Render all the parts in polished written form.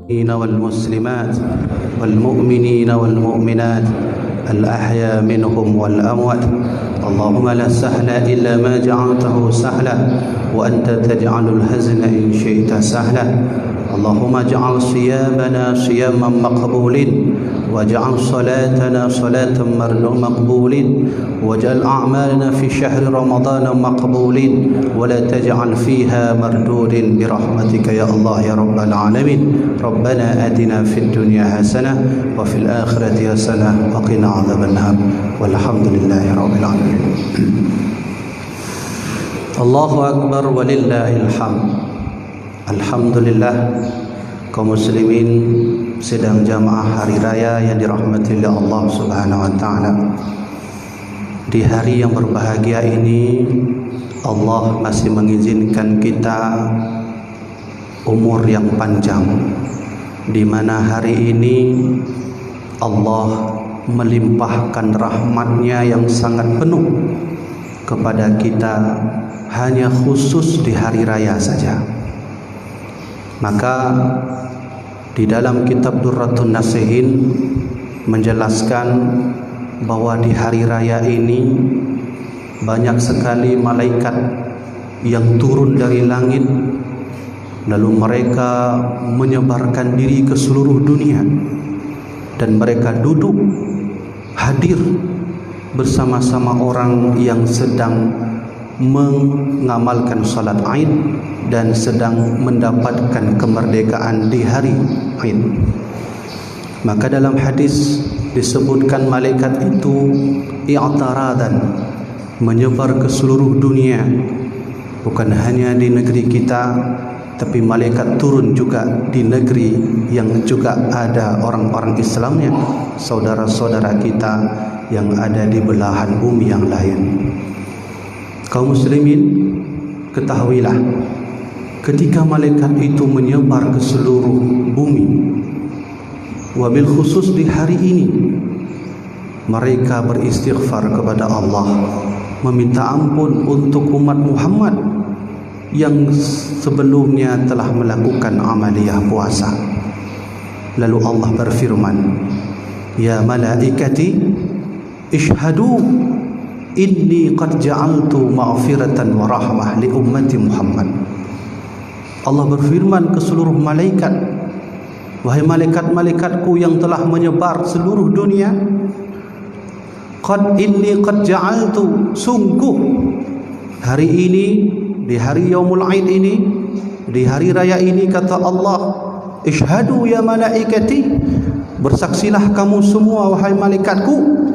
والمسلمات والمؤمنين والمؤمنات الأحياء منهم والأموات اللهم لا سهل إلا ما جعلته سهلا وأنت تجعل الحزن إن شئت سهلا اللهم اجعل صيامنا صياما مقبولين واجعل صلاتنا صلاة مقبولين واجعل أعمالنا في شهر رمضان مقبولين ولا تجعل فيها مردود برحمتك يا الله يا رب العالمين ربنا آتنا في الدنيا حسنة وفي الآخرة حسنة وقنا عذاب النار والحمد لله رب العالمين الله أكبر ولله الحمد. Alhamdulillah, kaum muslimin sedang jamaah hari raya yang dirahmati oleh Allah Subhanahu wa taala. Di hari yang berbahagia ini Allah masih mengizinkan kita umur yang panjang, di mana hari ini Allah melimpahkan rahmatnya yang sangat penuh kepada kita hanya khusus di hari raya saja. Maka di dalam kitab Durratun Nasihin menjelaskan bahwa di hari raya ini banyak sekali malaikat yang turun dari langit, lalu mereka menyebarkan diri ke seluruh dunia dan mereka duduk hadir bersama-sama orang yang sedang mengamalkan salat Aid dan sedang mendapatkan kemerdekaan di hari Aid. Maka dalam hadis disebutkan malaikat itu i'taradan, menyebar ke seluruh dunia, bukan hanya di negeri kita, tapi malaikat turun juga di negeri yang juga ada orang-orang Islamnya, saudara-saudara kita yang ada di belahan bumi yang lain. Kaum muslimin, ketahuilah, ketika malaikat itu menyebar ke seluruh bumi, wabil khusus di hari ini, mereka beristighfar kepada Allah, meminta ampun untuk umat Muhammad yang sebelumnya telah melakukan amaliyah puasa. Lalu Allah berfirman, ya malaikati ishhadu inni qad ja'altu maghfiratan wa rahmah li ummati Muhammad. Allah berfirman ke seluruh malaikat, wahai malaikat-malaikatku yang telah menyebar seluruh dunia, inni qad ja'altu, sungguh hari ini, di hari Yaumul Aid ini, di hari raya ini, kata Allah, ishhadu ya malaikati, bersaksilah kamu semua wahai malaikatku,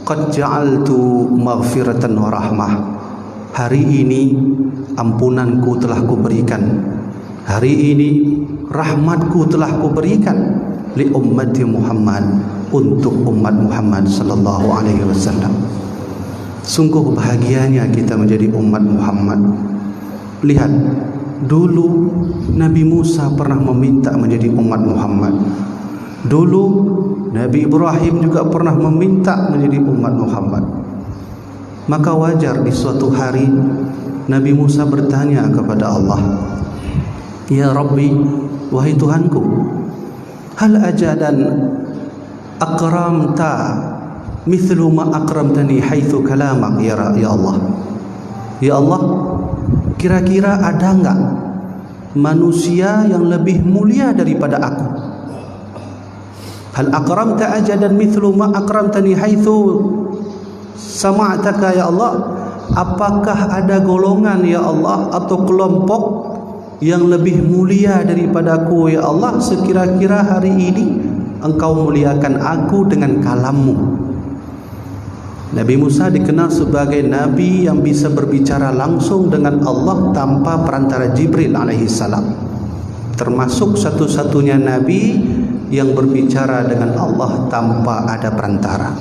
qad ja'altu maghfiratan wa rahmah, hari ini ampunanku telah kuberikan, hari ini rahmatku telah kuberikan li ummati Muhammad, untuk umat Muhammad sallallahu alaihi wasallam. Sungguh bahagianya kita menjadi umat Muhammad. Lihat, dulu Nabi Musa pernah meminta menjadi umat Muhammad. Dulu Nabi Ibrahim juga pernah meminta menjadi umat Muhammad. Maka wajar di suatu hari Nabi Musa bertanya kepada Allah, ya Rabbi, wahai Tuhanku, hal ajadan akramta mithlu ma akramtani haitsu kalamak ya Allah. Ya Allah, kira-kira ada enggak manusia yang lebih mulia daripada aku? Hal akramta ajadan mithlu ma akramtani haitsu sama'taka ya Allah? Apakah ada golongan ya Allah atau kelompok yang lebih mulia daripadaku ya Allah, sekira-kira hari ini engkau muliakan aku dengan kalammu? Nabi Musa dikenal sebagai nabi yang bisa berbicara langsung dengan Allah tanpa perantara Jibril alaihissalam, termasuk satu-satunya nabi yang berbicara dengan Allah tanpa ada perantara.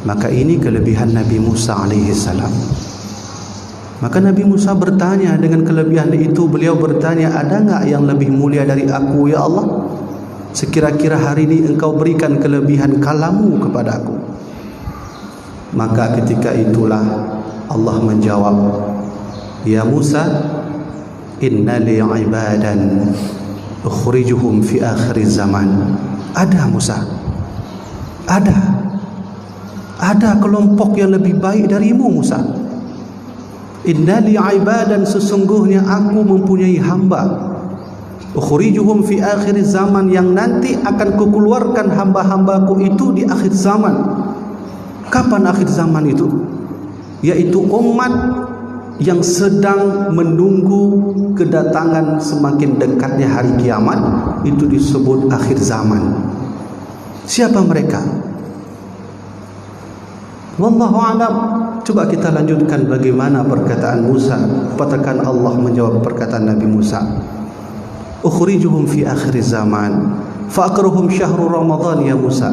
Maka ini kelebihan Nabi Musa alaihissalam. Maka Nabi Musa bertanya, dengan kelebihan itu beliau bertanya, ada enggak yang lebih mulia dari aku ya Allah? Sekira-kira hari ini engkau berikan kelebihan kalamu kepada aku. Maka ketika itulah Allah menjawab, ya Musa, inna li ibadan ukhrijuhum fi akhir zaman. Ada Musa, ada kelompok yang lebih baik darimu Musa. Inna li ibadan, sesungguhnya aku mempunyai hamba, ukhrijuhum fi akhir zaman, yang nanti akan kukeluarkan hamba-hambaku itu di akhir zaman. Kapan akhir zaman itu? Yaitu umat yang sedang menunggu kedatangan semakin dekatnya hari kiamat, itu disebut akhir zaman. Siapa mereka? Wallahu a'lam. Coba kita lanjutkan bagaimana perkataan Musa. Katakan Allah menjawab perkataan Nabi Musa, ukhrijuhum fi akhir zaman fa aqruhum syahrul Ramadan ya Musa.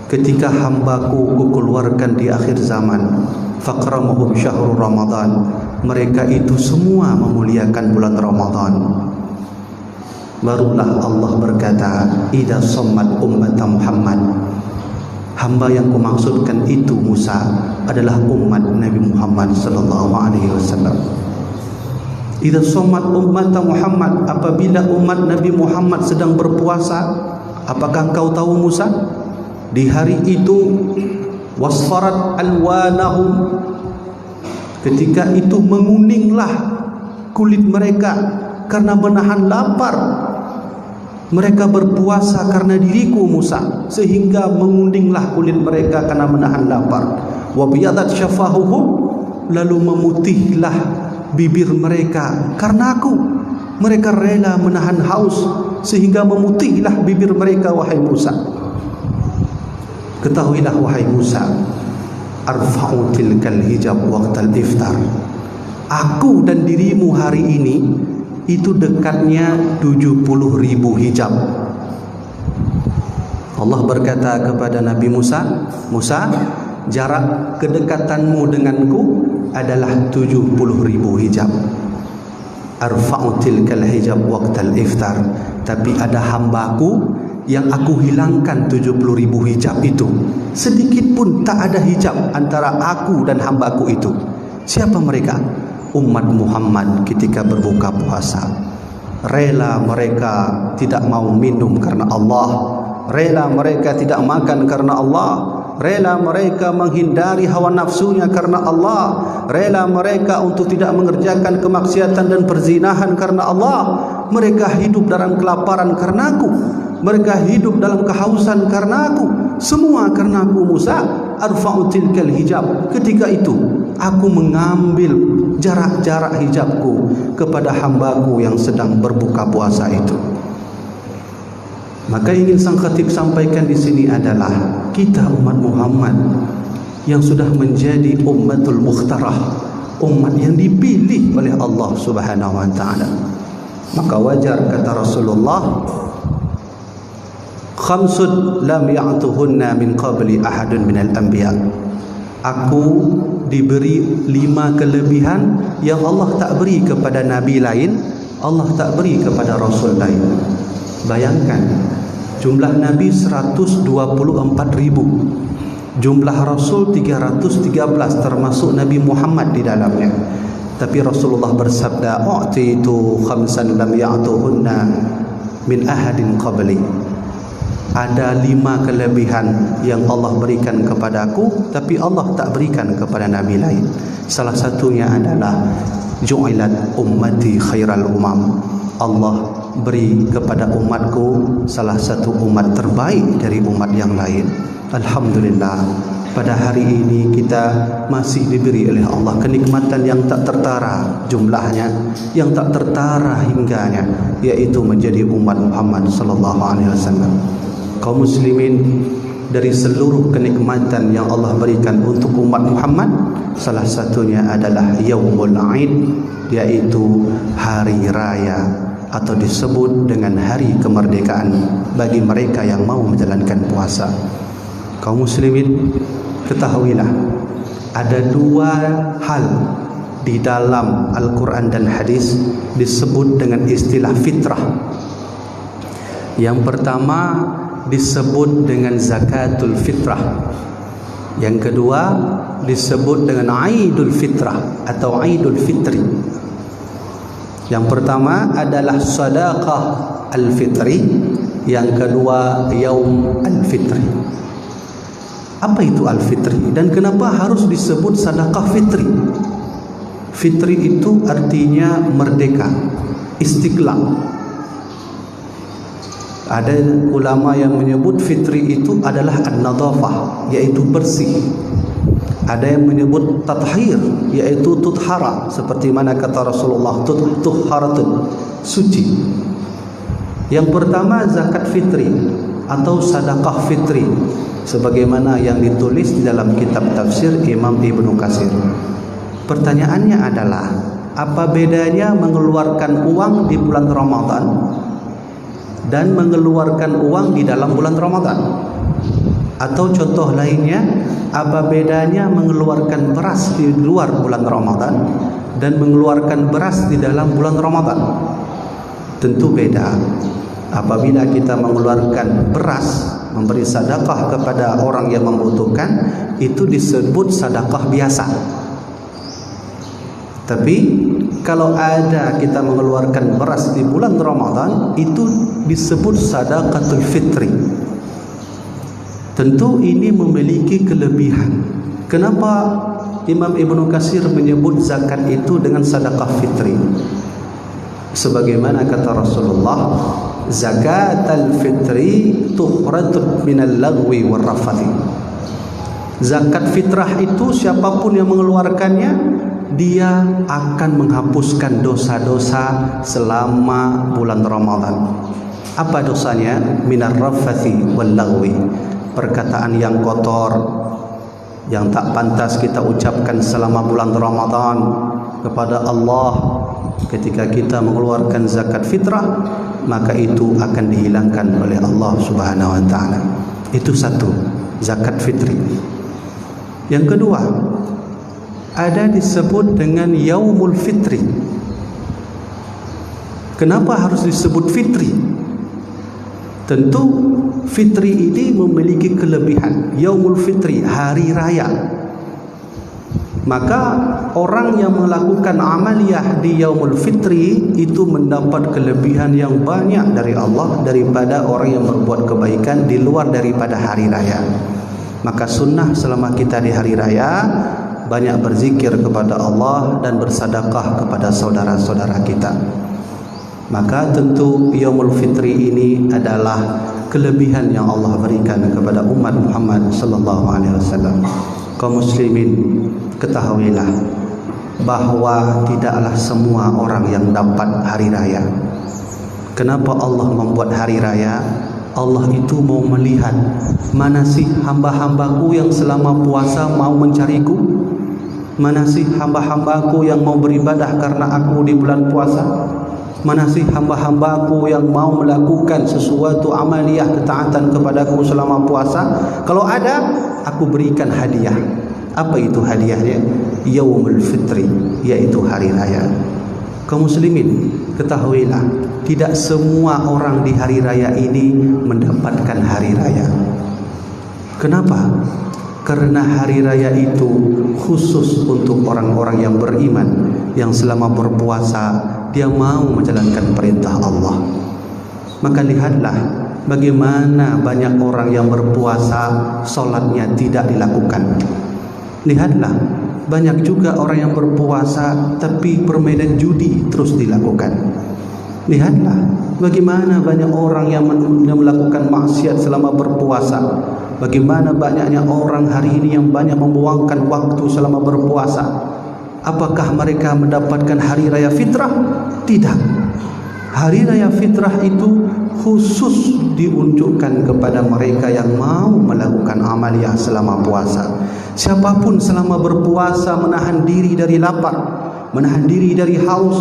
Ketika hambaku kukeluarkan di akhir zaman, faqramuhum syahrul Ramadan, mereka itu semua memuliakan bulan Ramadan. Barulah Allah berkata, idza sammat ummata Muhammad, hamba yang kumaksudkan itu Musa adalah umat Nabi Muhammad sallallahu alaihi wasallam. Idza sammat ummata Muhammad, apabila umat Nabi Muhammad sedang berpuasa, apakah engkau tahu Musa? Di hari itu wasfarat alwanahum, ketika itu menguninglah kulit mereka karena menahan lapar. Mereka berpuasa karena diriku Musa, sehingga menguninglah kulit mereka karena menahan lapar. Wa biyadat syafahuhum, lalu memutihlah bibir mereka karena aku. Mereka rela menahan haus sehingga memutihlah bibir mereka. Wahai Musa, ketahuilah wahai Musa, arfa'u tilkal hijab waqtal iftar, aku dan dirimu hari ini itu dekatnya 70.000 hijab. Allah berkata kepada Nabi Musa, Musa, jarak kedekatanmu denganku adalah 70.000 hijab. Arfa'u tilkal hijab waqtal iftar, tapi ada hambaku yang aku hilangkan 70.000 hijab itu. Sedikit pun tak ada hijab antara aku dan hambaku itu. Siapa mereka? Umat Muhammad ketika berbuka puasa. Rela mereka tidak mau minum karena Allah, rela mereka tidak makan karena Allah, rela mereka menghindari hawa nafsunya karena Allah, rela mereka untuk tidak mengerjakan kemaksiatan dan perzinahan karena Allah. Mereka hidup dalam kelaparan karena aku, mereka hidup dalam kehausan karena aku, semua karena aku Musa. Arfa'u tilkal hijab, ketika itu aku mengambil jarak-jarak hijabku kepada hambaku yang sedang berbuka puasa itu. Maka ingin sang khatib sampaikan di sini adalah kita umat Muhammad yang sudah menjadi ummatul mukhtarah, umat yang dipilih oleh Allah Subhanahu wa taala. Maka wajar kata Rasulullah, khamsud lam ya'tuhunna min qabli ahadun minal anbiya. Aku diberi 5 kelebihan yang Allah tak beri kepada nabi lain, Allah tak beri kepada rasul lain. Bayangkan, jumlah nabi 124.000, jumlah rasul 313, termasuk Nabi Muhammad di dalamnya. Tapi Rasulullah bersabda, u'titu khamsan lam ya'tuhunna min ahadin qabli. Ada 5 kelebihan yang Allah berikan kepadaku, tapi Allah tak berikan kepada nabi lain. Salah satunya adalah ju'ilat ummati khairal umam. Allah beri kepada umatku salah satu umat terbaik dari umat yang lain. Alhamdulillah, pada hari ini kita masih diberi oleh Allah kenikmatan yang tak tertara jumlahnya, yang tak tertara hingganya, yaitu menjadi umat Muhammad sallallahu alaihi wasallam. Kaum muslimin, dari seluruh kenikmatan yang Allah berikan untuk umat Muhammad, salah satunya adalah Yaumul Aid, yaitu hari raya atau disebut dengan hari kemerdekaan bagi mereka yang mau menjalankan puasa. Kaum muslimin, ketahuilah ada 2 hal di dalam Al-Quran dan hadis disebut dengan istilah fitrah. Yang pertama disebut dengan zakatul fitrah, yang kedua disebut dengan Aidul Fitrah atau Aidul Fitri. Yang pertama adalah sedekah al-fitri, yang kedua yaum al-fitri. Apa itu al-fitri dan kenapa harus disebut sedekah fitri? Fitri itu artinya merdeka, istiqlal. Ada ulama yang menyebut fitri itu adalah an-nadhafah, yaitu bersih. Ada yang menyebut tathhir, yaitu tuthara, seperti mana kata Rasulullah, tutharatun, suci. Yang pertama zakat fitri atau sedekah fitri, sebagaimana yang ditulis di dalam kitab tafsir Imam Ibnu Katsir. Pertanyaannya adalah, apa bedanya mengeluarkan uang di bulan Ramadan dan mengeluarkan uang di dalam bulan Ramadan? Atau contoh lainnya, apa bedanya mengeluarkan beras di luar bulan Ramadan dan mengeluarkan beras di dalam bulan Ramadan? Tentu beda. Apabila kita mengeluarkan beras, memberi sedekah kepada orang yang membutuhkan, itu disebut sedekah biasa. Tapi kalau ada kita mengeluarkan beras di bulan Ramadan, itu disebut sedekatul fitri. Tentu ini memiliki kelebihan. Kenapa Imam Ibnu Katsir menyebut zakat itu dengan sedekah fitri? Sebagaimana kata Rasulullah, zakatul fitri tuhratun minal lagwi war rafathi. Zakat fitrah itu siapapun yang mengeluarkannya, dia akan menghapuskan dosa-dosa selama bulan Ramadan. Apa dosanya? Minar rafathi wal lagwi. Perkataan yang kotor, yang tak pantas kita ucapkan selama bulan Ramadan kepada Allah. Ketika kita mengeluarkan zakat fitrah, maka itu akan dihilangkan oleh Allah Subhanahu wa taala. Itu satu, zakat fitri. Yang kedua, ada disebut dengan yaumul fitri. Kenapa harus disebut fitri? Tentu fitri ini memiliki kelebihan. Yaumul fitri, hari raya. Maka orang yang melakukan amaliyah di yaumul fitri itu mendapat kelebihan yang banyak dari Allah daripada orang yang berbuat kebaikan di luar daripada hari raya. Maka sunnah selama kita di hari raya, banyak berzikir kepada Allah dan bersedekah kepada saudara-saudara kita. Maka tentu yaumul fitri ini adalah kelebihan yang Allah berikan kepada umat Muhammad sallallahu alaihi wasallam. Kaum muslimin, ketahuilah bahwa tidaklah semua orang yang dapat hari raya. Kenapa Allah membuat hari raya? Allah itu mau melihat, mana sih hamba-hambaku yang selama puasa mau mencariku? Mana sih hamba-hambaku yang mau beribadah karena aku di bulan puasa? Mana sih hamba-hambaku yang mau melakukan sesuatu amaliyah ketaatan kepadaku selama puasa? Kalau ada, aku berikan hadiah. Apa itu hadiahnya? Yaumul fitri, yaitu hari raya. Kaum muslimin, ketahuilah, tidak semua orang di hari raya ini mendapatkan hari raya. Kenapa? Karena hari raya itu khusus untuk orang-orang yang beriman, yang selama berpuasa dia mau menjalankan perintah Allah. Maka lihatlah bagaimana banyak orang yang berpuasa solatnya tidak dilakukan. Lihatlah banyak juga orang yang berpuasa tapi permainan judi terus dilakukan. Lihatlah bagaimana banyak orang yang melakukan maksiat selama berpuasa. Bagaimana banyaknya orang hari ini yang banyak membuangkan waktu selama berpuasa. Apakah mereka mendapatkan hari raya fitrah? Tidak. Hari raya fitrah itu khusus diunjukkan kepada mereka yang mau melakukan amaliyah selama puasa. Siapapun selama berpuasa menahan diri dari lapar, menahan diri dari haus,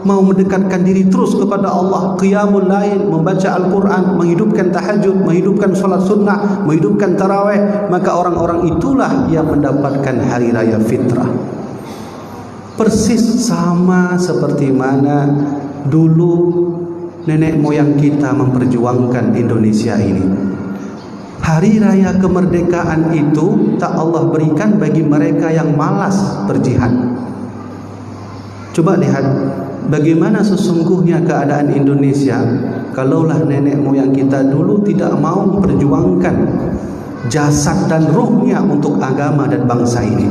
mau mendekatkan diri terus kepada Allah, qiyamul lail, membaca Al-Quran, menghidupkan tahajud, menghidupkan solat sunnah, menghidupkan tarawih, maka orang-orang itulah yang mendapatkan hari raya fitrah. Persis sama seperti mana dulu nenek moyang kita memperjuangkan Indonesia ini. Hari raya kemerdekaan itu tak Allah berikan bagi mereka yang malas berjihad. Coba lihat bagaimana sesungguhnya keadaan Indonesia kalaulah nenek moyang kita dulu tidak mau memperjuangkan jasad dan ruhnya untuk agama dan bangsa ini,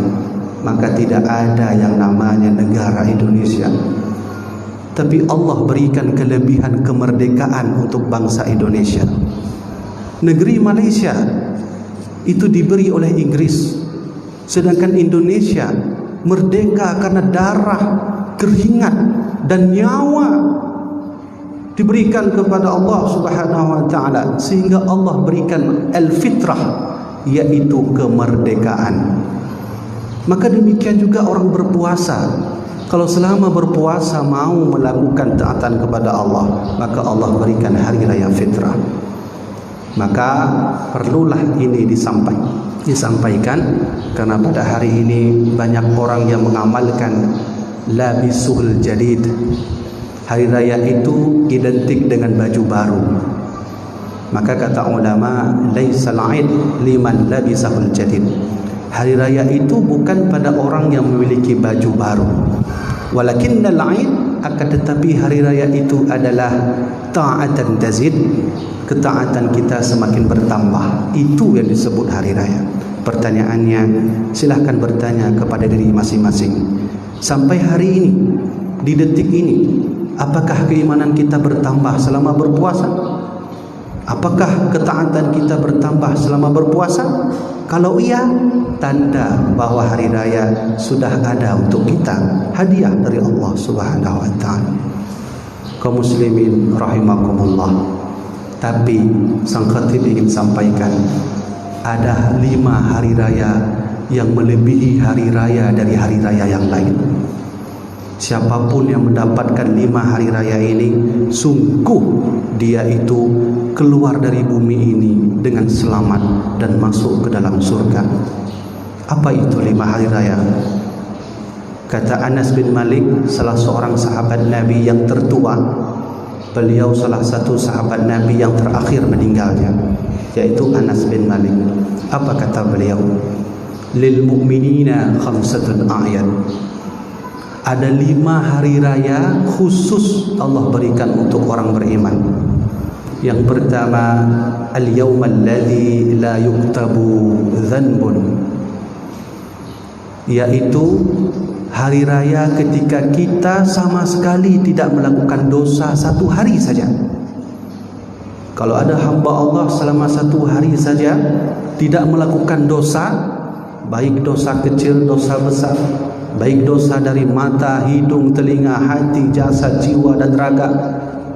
maka tidak ada yang namanya negara Indonesia. Tapi Allah berikan kelebihan kemerdekaan untuk bangsa Indonesia. Negeri Malaysia itu diberi oleh Inggris, sedangkan Indonesia merdeka karena darah, keringat dan nyawa diberikan kepada Allah Subhanahu wa taala, sehingga Allah berikan al-fitrah, yaitu kemerdekaan. Maka demikian juga orang berpuasa, kalau selama berpuasa mau melakukan taatan kepada Allah, maka Allah berikan hari raya fitrah. Maka perlulah ini disampaikan, karena pada hari ini banyak orang yang mengamalkan labisul jadid. Hari raya itu identik dengan baju baru. Maka kata ulama, laisal aid liman labisahul jadid. Hari raya itu bukan pada orang yang memiliki baju baru. Walakinnal aid, akan tetapi hari raya itu adalah ta'atan tazid, ketaatan kita semakin bertambah. Itu yang disebut hari raya. Pertanyaannya, silahkan bertanya kepada diri masing-masing. Sampai hari ini, di detik ini, apakah keimanan kita bertambah selama berpuasa? Apakah ketaatan kita bertambah selama berpuasa? Kalau iya, tanda bahwa hari raya sudah ada untuk kita, hadiah dari Allah Subhanahu wa taala. Kaum muslimin rahimakumullah. Tapi sang khatib ingin sampaikan, ada 5 hari raya yang melebihi hari raya dari hari raya yang lain. Siapapun yang mendapatkan 5 hari raya ini, sungguh dia itu keluar dari bumi ini dengan selamat dan masuk ke dalam surga. Apa itu 5 hari raya? Kata Anas bin Malik, salah seorang sahabat Nabi yang tertua, beliau salah satu sahabat Nabi yang terakhir meninggalnya, yaitu Anas bin Malik. Apa kata beliau? Lil mu'minina khamsatun a'yad. Ada 5 hari raya khusus Allah berikan untuk orang beriman. Yang pertama, al-yawmal ladzi la yuktabu dhanbun, yaitu hari raya ketika kita sama sekali tidak melakukan dosa 1 hari saja. Kalau ada hamba Allah selama 1 hari saja tidak melakukan dosa, baik dosa kecil, dosa besar, baik dosa dari mata, hidung, telinga, hati, jasad, jiwa dan raga,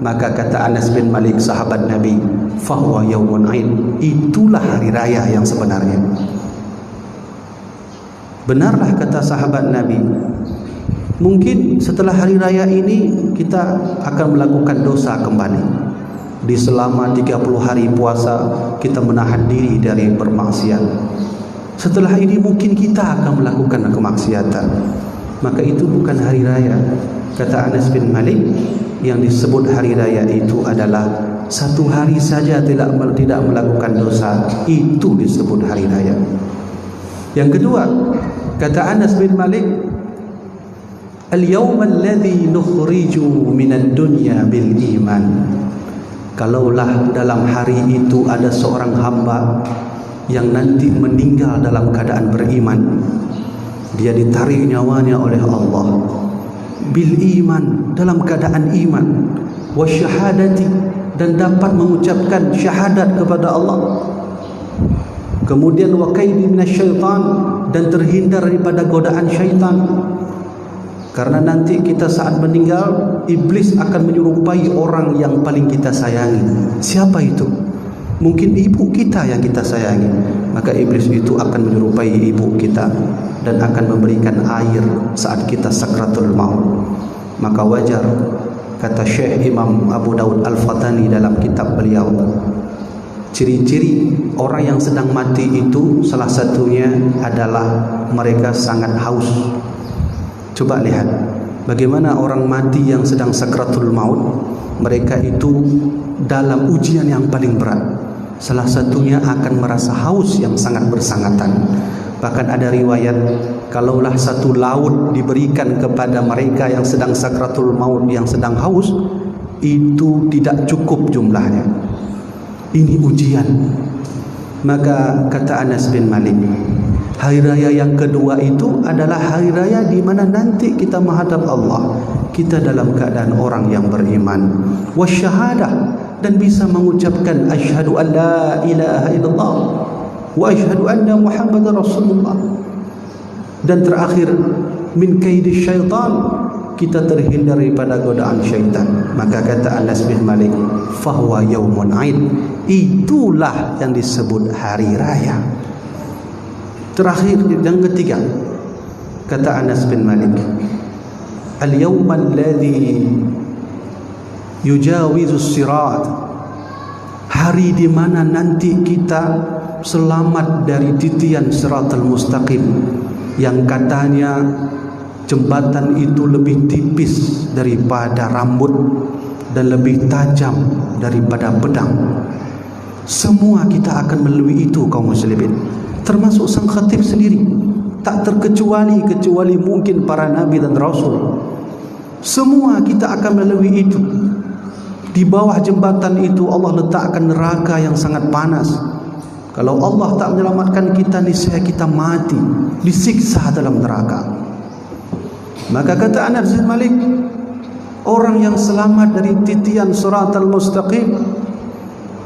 maka kata Anas bin Malik, sahabat Nabi, fahuwa yaumun aid, itulah hari raya yang sebenarnya. Benarlah kata sahabat Nabi, mungkin setelah hari raya ini kita akan melakukan dosa kembali. Di selama 30 hari puasa kita menahan diri dari bermaksiat. Setelah ini mungkin kita akan melakukan kemaksiatan. Maka itu bukan hari raya. Kata Anas bin Malik, yang disebut hari raya itu adalah 1 hari saja tidak melakukan dosa, itu disebut hari raya. Yang kedua, kata Anas bin Malik, al-yawm alladhi nukhriju minad dunya bil iman. Kalaulah dalam hari itu ada seorang hamba yang nanti meninggal dalam keadaan beriman, dia ditarik nyawanya oleh Allah bil iman, dalam keadaan iman, wa syahadati, dan dapat mengucapkan syahadat kepada Allah, kemudian wa kaidi minasyaitan, dan terhindar daripada godaan syaitan. Karena nanti kita saat meninggal, iblis akan menyerupai orang yang paling kita sayangi. Siapa itu? Mungkin ibu kita yang kita sayangi. Maka iblis itu akan menyerupai ibu kita dan akan memberikan air saat kita sakratul maut. Maka wajar, kata Syekh Imam Abu Daud Al-Fatani dalam kitab beliau, ciri-ciri orang yang sedang mati itu salah satunya adalah mereka sangat haus. Coba lihat bagaimana orang mati yang sedang sakratul maut, mereka itu dalam ujian yang paling berat. Salah satunya akan merasa haus yang sangat bersangatan. Bahkan ada riwayat kalaulah satu laut diberikan kepada mereka yang sedang sakratul maut, yang sedang haus, itu tidak cukup jumlahnya. Ini ujian. Maka kata Anas bin Malik, hari raya yang kedua itu adalah hari raya di mana nanti kita menghadap Allah, kita dalam keadaan orang yang beriman, wasyahadah, dan bisa mengucapkan asyhadu an la ilaha illallah wa asyhadu anna muhammadar rasulullah. Dan terakhir, min kaidi syaitan, kita terhindar daripada godaan syaitan. Maka kata Anas bin Malik, fahuwa yaumun aid, itulah yang disebut hari raya. Terakhir, yang ketiga, kata Anas bin Malik, al-yawm alladhi yujawizu sirat, hari di mana nanti kita selamat dari titian siratal mustaqim, yang katanya jembatan itu lebih tipis daripada rambut dan lebih tajam daripada pedang. Semua kita akan melalui itu, kaum muslimin, termasuk sang khatib sendiri, tak terkecuali mungkin para nabi dan rasul. Semua kita akan melalui itu. Di bawah jembatan itu Allah letakkan neraka yang sangat panas. Kalau Allah tak menyelamatkan kita, niscaya kita mati, disiksa dalam neraka. Maka kata Anas bin Malik, orang yang selamat dari titian siratal mustaqim,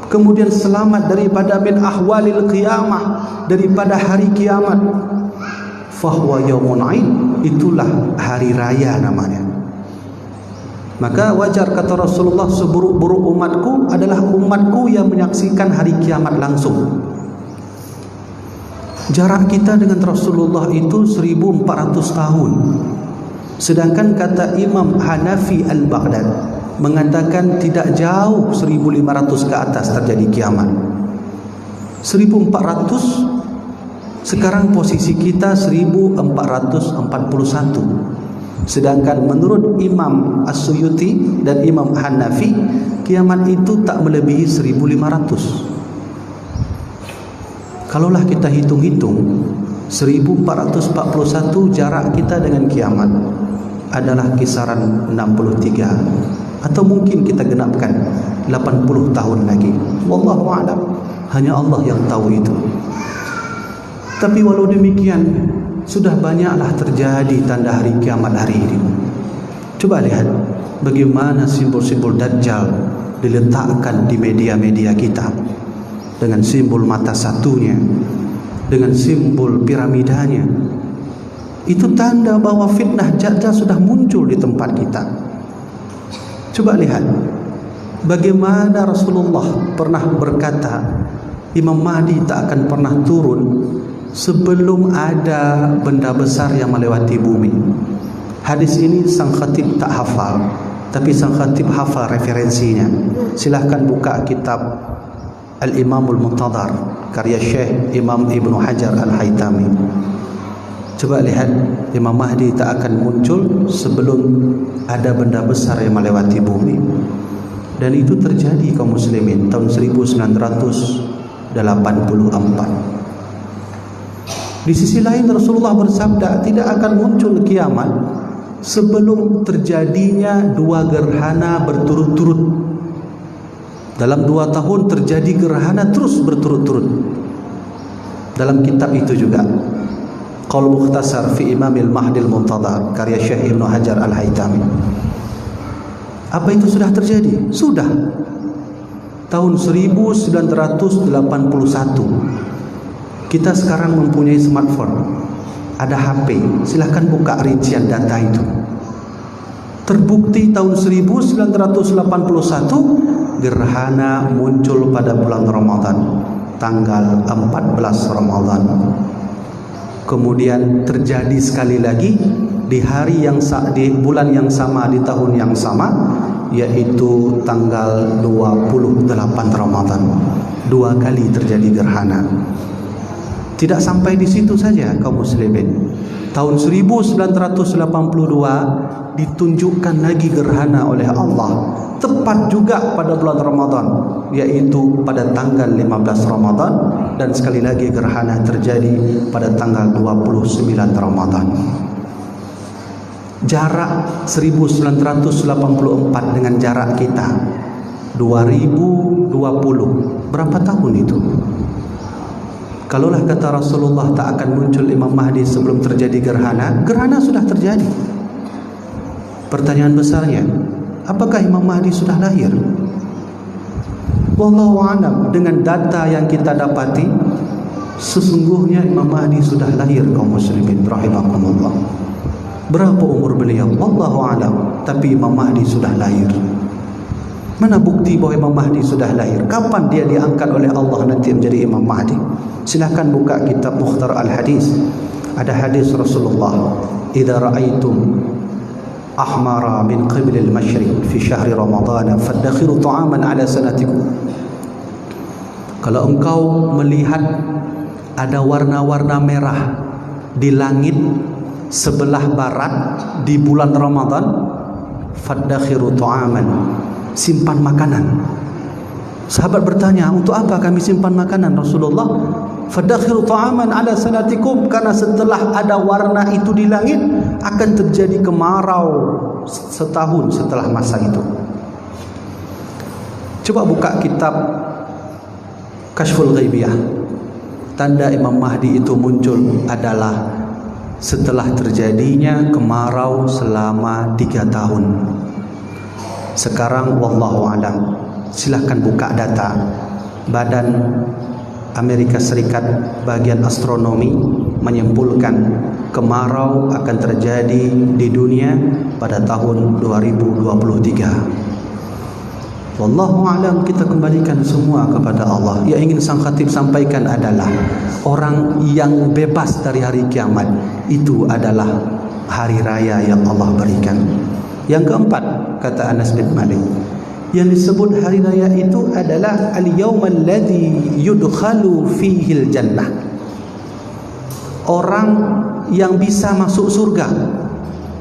kemudian selamat daripada min ahwalil qiyamah, daripada hari kiamat, fahuwa yaumun aid, itulah hari raya namanya. Maka wajar kata Rasulullah, seburuk-buruk umatku adalah umatku yang menyaksikan hari kiamat langsung. Jarak kita dengan Rasulullah itu 1400 tahun. Sedangkan kata Imam Hanafi Al-Baghdad mengatakan tidak jauh 1500 ke atas terjadi kiamat. 1400, sekarang posisi kita 1441. Sedangkan menurut Imam As-Suyuti dan Imam Hanafi, kiamat itu tak melebihi 1500. Kalaulah kita hitung-hitung, 1441 jarak kita dengan kiamat adalah kisaran 63, atau mungkin kita genapkan 80 tahun lagi. Wallahu a'lam, hanya Allah yang tahu itu. Tapi walau demikian, sudah banyaklah terjadi tanda hari kiamat hari ini. Coba lihat bagaimana simbol-simbol Dajjal diletakkan di media-media kita, dengan simbol mata satunya, dengan simbol piramidanya. Itu tanda bahwa fitnah Dajjal sudah muncul di tempat kita. Coba lihat bagaimana Rasulullah pernah berkata, Imam Mahdi tak akan pernah turun sebelum ada benda besar yang melewati bumi. Hadis ini sang khatib tak hafal, tapi sang khatib hafal referensinya. Silahkan buka kitab Al-Imamul Muntadhar karya Syekh Imam Ibnu Hajar Al-Haytami. Coba lihat, Imam Mahdi tak akan muncul sebelum ada benda besar yang melewati bumi. Dan itu terjadi kaum muslimin tahun 1984. Di sisi lain Rasulullah bersabda, tidak akan muncul kiamat sebelum terjadinya 2 gerhana berturut-turut. Dalam 2 tahun terjadi gerhana terus berturut-turut. Dalam kitab itu juga, Qaul Mukhtasar fi Imamil Mahdil Muntadhar karya Syekh Ibnu Hajar Al-Haytami. Apa itu sudah terjadi? Sudah. Tahun 1981 kita sekarang mempunyai smartphone, ada HP, silahkan buka rincian data itu. Terbukti tahun 1981 gerhana muncul pada bulan Ramadan, tanggal 14 Ramadan. Kemudian terjadi sekali lagi di hari yang di bulan yang sama, di tahun yang sama, yaitu tanggal 28 Ramadan. 2 kali terjadi gerhana. Tidak sampai di situ saja kaum muslimin. Tahun 1982 ditunjukkan lagi gerhana oleh Allah, tepat juga pada bulan Ramadan, yaitu pada tanggal 15 Ramadan dan sekali lagi gerhana terjadi pada tanggal 29 Ramadan. Jarak 1984 dengan jarak kita 2020, berapa tahun itu? Kalaulah kata Rasulullah tak akan muncul Imam Mahdi sebelum terjadi gerhana, gerhana sudah terjadi. Pertanyaan besarnya, apakah Imam Mahdi sudah lahir? Wallahu a'lam. Dengan data yang kita dapati, sesungguhnya Imam Mahdi sudah lahir, kaum muslimin rahimakumullah. Berapa umur beliau? Wallahu a'lam. Tapi Imam Mahdi sudah lahir. Mana bukti bahwa Imam Mahdi sudah lahir? Kapan dia diangkat oleh Allah nanti menjadi Imam Mahdi? Silakan buka kitab Mukhtar Al-Hadis. Ada hadis Rasulullah, "Idza ra'aitum ahmara min qibli al-masyriq fi syahri Ramadan fadakhiru ta'aman ala sanatikum." Kalau engkau melihat ada warna-warna merah di langit sebelah barat di bulan Ramadan, fadakhiru ta'aman, simpan makanan. Sahabat bertanya, untuk apa kami simpan makanan Rasulullah? Fadakhiru ta'aman ala sanatikum, karena setelah ada warna itu di langit akan terjadi kemarau setahun setelah masa itu. Coba buka kitab Kashful Ghaibiyah. Tanda Imam Mahdi itu muncul adalah setelah terjadinya kemarau selama 3 tahun. Sekarang wallahu alam, silahkan buka data Badan Amerika Serikat bagian astronomi menyimpulkan kemarau akan terjadi di dunia pada tahun 2023. Wallahu a'lam, kita kembalikan semua kepada Allah. Yang ingin sang khatib sampaikan adalah orang yang bebas dari hari kiamat itu adalah hari raya yang Allah berikan. Yang keempat, kata Anas bin Malik, yang disebut hari raya itu adalah al-yawmal ladzi yudkhalu fihil jannah. Orang yang bisa masuk surga,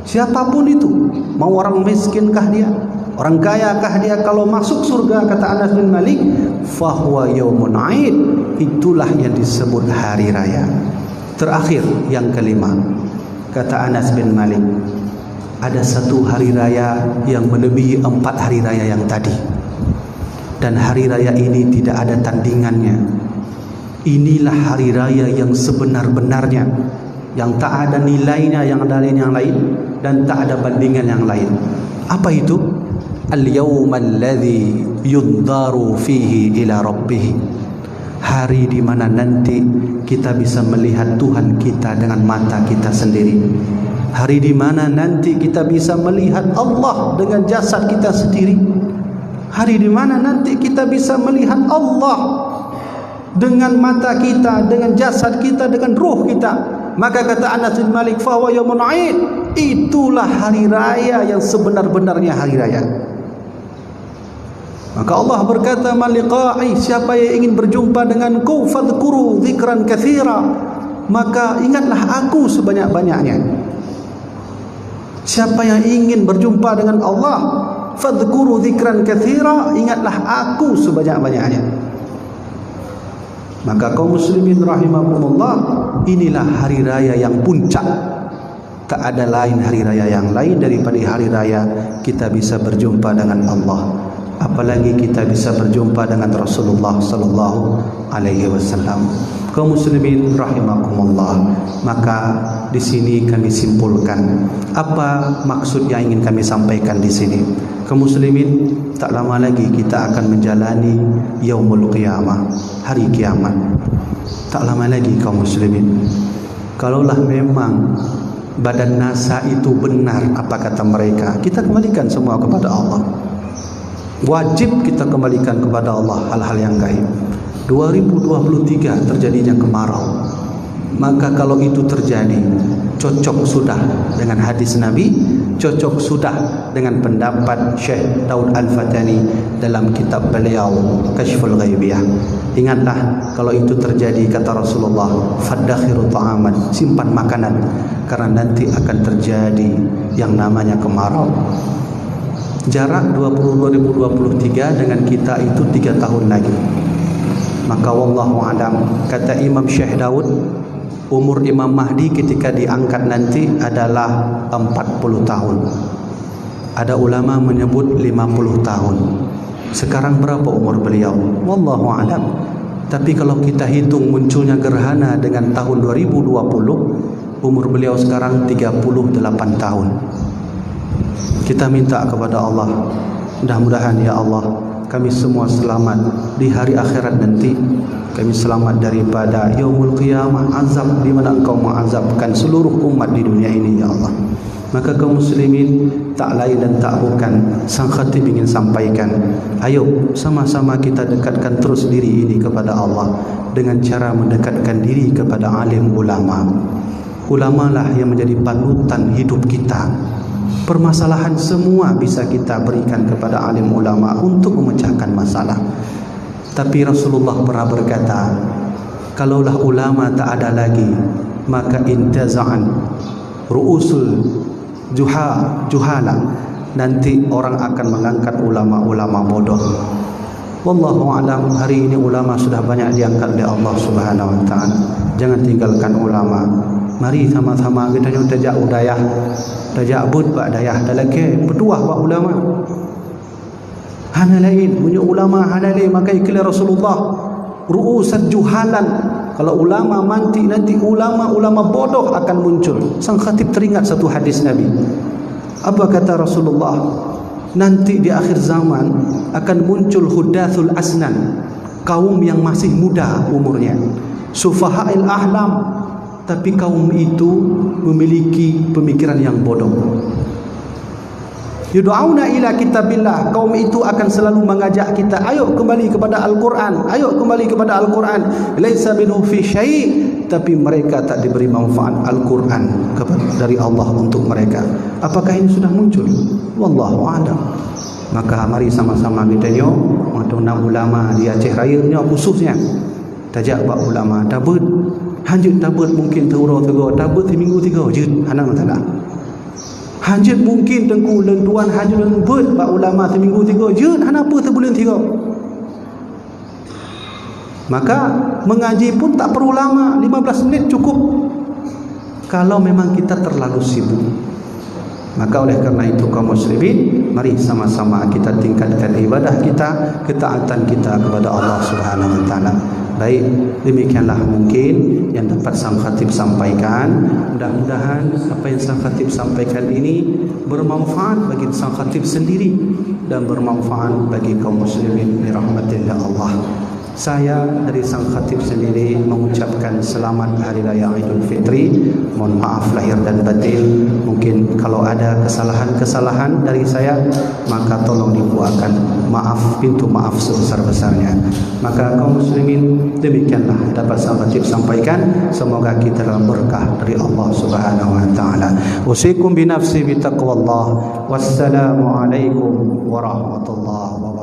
siapapun itu, mau orang miskinkah dia, orang kayakah dia, kalau masuk surga, kata Anas bin Malik, fahuwa yaumun aid, itulah yang disebut hari raya. Terakhir, yang kelima, kata Anas bin Malik, ada satu hari raya yang melebihi 4 hari raya yang tadi, dan hari raya ini tidak ada tandingannya. Inilah hari raya yang sebenar-benarnya, yang tak ada nilainya yang lain dan tak ada bandingan yang lain. Apa itu? Al-yawmal ladzi yundaru fihi ila rabbih. Hari di mana nanti kita bisa melihat Tuhan kita dengan mata kita sendiri. Hari di mana nanti kita bisa melihat Allah dengan jasad kita sendiri. Hari di mana nanti kita bisa melihat Allah dengan mata kita, dengan jasad kita, dengan ruh kita. Maka kata Anas bin Malik, fa huwa yaumun aid, itulah hari raya yang sebenar-benarnya hari raya. Maka Allah berkata, man liqa'i, siapa yang ingin berjumpa denganku, fadhkuru dzikran katsira, maka ingatlah aku sebanyak-banyaknya. Siapa yang ingin berjumpa dengan Allah, fadhkuru dzikran katsira, ingatlah aku sebanyak-banyaknya. Maka kaum muslimin rahimakumullah, inilah hari raya yang puncak. Tak ada lain hari raya yang lain daripada hari raya kita bisa berjumpa dengan Allah. Apalagi kita bisa berjumpa dengan Rasulullah sallallahu alaihi wasallam. Kaum muslimin rahimakumullah, maka di sini kami simpulkan apa maksud yang ingin kami sampaikan di sini. Kaum muslimin, tak lama lagi kita akan menjalani yaumul qiyamah, hari kiamat. Tak lama lagi kaum muslimin. Kalaulah memang badan NASA itu benar apa kata mereka, kita kembalikan semua kepada Allah. Wajib kita kembalikan kepada Allah hal-hal yang gaib. 2023 terjadinya kemarau. Maka kalau itu terjadi, cocok sudah dengan hadis Nabi, cocok sudah dengan pendapat Syekh Daud Al-Fatani dalam kitab beliau Kashful Ghaibiyah. Ingatlah, kalau itu terjadi, kata Rasulullah, fadakhiru ta'aman, simpan makanan, karena nanti akan terjadi yang namanya kemarau. Jarak 2023 dengan kita itu 3 tahun lagi. Maka wallahu alam, kata Imam Syekh Daud, umur Imam Mahdi ketika diangkat nanti adalah 40 tahun. Ada ulama menyebut 50 tahun. Sekarang berapa umur beliau? Wallahu alam. Tapi kalau kita hitung munculnya gerhana dengan tahun 2020, umur beliau sekarang 38 tahun. Kita minta kepada Allah, mudah-mudahan ya Allah, kami semua selamat di hari akhirat nanti. Kami selamat daripada yaumul qiyamah, azab di mana Engkau mengazabkan seluruh umat di dunia ini ya Allah. Maka kaum muslimin, tak lain dan tak bukan, sang khatib ingin sampaikan, ayo sama-sama kita dekatkan terus diri ini kepada Allah dengan cara mendekatkan diri kepada alim ulama. Ulama lah yang menjadi panutan hidup kita. Permasalahan semua bisa kita berikan kepada alim ulama untuk memecahkan masalah. Tapi Rasulullah pernah berkata, kalaulah ulama tak ada lagi, maka intaza'an ru'usul juhala, nanti orang akan mengangkat ulama-ulama bodoh. Wallahu alam, hari ini ulama sudah banyak diangkat oleh Allah Subhanahu wa taala. Jangan tinggalkan ulama. Mari sama-sama kita tajak udayah, tajak bud pak dayah dalake bertuah pak ulama. Hana lain punya ulama hana lain makai kila Rasulullah ru'usat juhalan. Kalau ulama mati nanti ulama-ulama bodoh akan muncul. Sang khatib teringat satu hadis Nabi. Apa kata Rasulullah? Nanti di akhir zaman akan muncul hudathul asnan, kaum yang masih muda umurnya, sufaha'il ahlam, tapi kaum itu memiliki pemikiran yang bodoh. Yud'auna ila kitabillah, kaum itu akan selalu mengajak kita, ayo kembali kepada Al-Quran, ayo kembali kepada Al-Quran. Laisa minhu fi syai', tapi mereka tak diberi manfaat Al-Quran dari Allah untuk mereka. Apakah ini sudah muncul? Wallahu a'lam. Maka mari sama-sama kita nyo untuk ulama di Aceh Raya nyo khususnya tajak bab ulama dabut hanjut dabut mungkin teuro tego dabut minggu 3 je hanang taala. Hanjut mungkin tengku lentuan hanjut lembut bab ulama seminggu 3 je hana apa sebulan 3. Maka mengaji pun tak perlu lama, 15 minit cukup kalau memang kita terlalu sibuk. Maka oleh kerana itu kaum muslimin, mari sama-sama kita tingkatkan ibadah kita, ketaatan kita kepada Allah Subhanahu wa taala. Baik, demikianlah mungkin yang dapat sang khatib sampaikan. Mudah-mudahan apa yang sang khatib sampaikan ini bermanfaat bagi sang khatib sendiri dan bermanfaat bagi kaum muslimin dirahmatillah Allah. Saya dari sang khatib sendiri mengucapkan selamat Hari Raya Idul Fitri. Mohon maaf lahir dan batin. Mungkin kalau ada kesalahan-kesalahan dari saya, maka tolong dibuatkan maaf, pintu maaf sebesar-besarnya. Maka kaum muslimin, demikianlah dapat sang khatib sampaikan. Semoga kita dalam berkah dari Allah Subhanahu wa taala. Usikum bi nafsi bi taqwallah. Wassalamualaikum warahmatullahi wabarakatuh.